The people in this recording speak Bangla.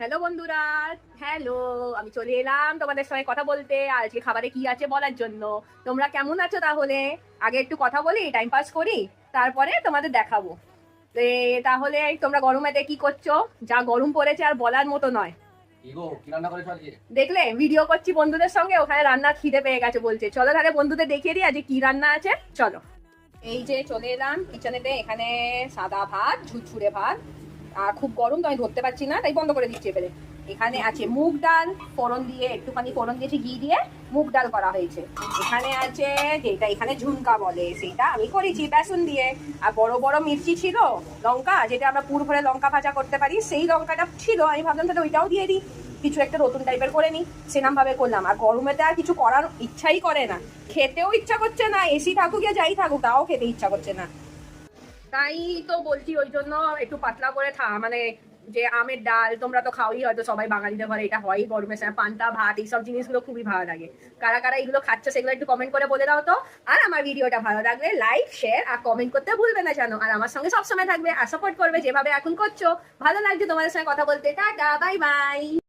হ্যালো বন্ধুরা। হ্যালো। আমি চলে এলাম তোমাদের সঙ্গে কথা বলতে, আর আজকে খাবারে কি আছে বলার জন্য। তোমরা কেমন আছো তাহলে? আগে একটু কথা বলি, টাইম পাস করি, তারপরে তোমাদের দেখাবো। তাহলে তোমরা গরমেতে কি করছো? যা গরম পড়েছে আর বলার মতো নয়। দেখলে ভিডিও করছি বন্ধুদের সঙ্গে, ওখানে রান্না খিদে পেয়ে গেছে বলছে। চলো তাহলে বন্ধুদের দেখিয়ে দিই আজকে কি রান্না আছে, চলো। এই যে চলে এলাম কিচেনেতে। এখানে সাদা ভাত, ঝুরঝুরে ভাত, আর খুব গরম তো আমি ধরতে পারছি না, তাই বন্ধ করে দিচ্ছি এবারে। এখানে আছে মুগ ডাল, ফোড়ন দিয়ে, একটুখানি ফোড়ন দিয়েছি, ঘি দিয়ে মুগ ডাল করা হয়েছে। এখানে আছে যেটা এখানে ঝুমকা বলে, সেটা আমি করেছি বেসন দিয়ে। আর বড় বড় মির্চি ছিল, লঙ্কা, যেটা আমরা পুর ভরে লঙ্কা ভাজা করতে পারি, সেই লঙ্কাটা ছিল। আমি ভাবলাম তাহলে ওইটাও দিয়ে দিই, কিছু একটা নতুন টাইপের করে নিই, সেরকম ভাবে করলাম। আর গরমেতে আর কিছু করার ইচ্ছাই করে না, খেতেও ইচ্ছা করছে না, এসি থাকুক ইয়া যাই থাকুক, তাও খেতে ইচ্ছা করছে না। তাই তো বলছি, ওই জন্য একটু পাতলা করে মানে যে আমের ডাল, তোমরা তো খাওয়াই, হয়তো সবাই বাঙালিদের ঘরে এটা হয় গরমের সময়। পান্তা ভাত, এইসব জিনিসগুলো খুবই ভালো লাগে। কারা কারা এগুলো খাচ্ছে সেগুলো একটু কমেন্ট করে বলে দাও তো। আর আমার ভিডিওটা ভালো লাগলে লাইক, শেয়ার আর কমেন্ট করতে ভুলবে না জানো। আর আমার সঙ্গে সবসময় থাকবে আর সাপোর্ট করবে যেভাবে এখন করছো। ভালো লাগছে তোমাদের সঙ্গে কথা বলতে। Tata, bye bye.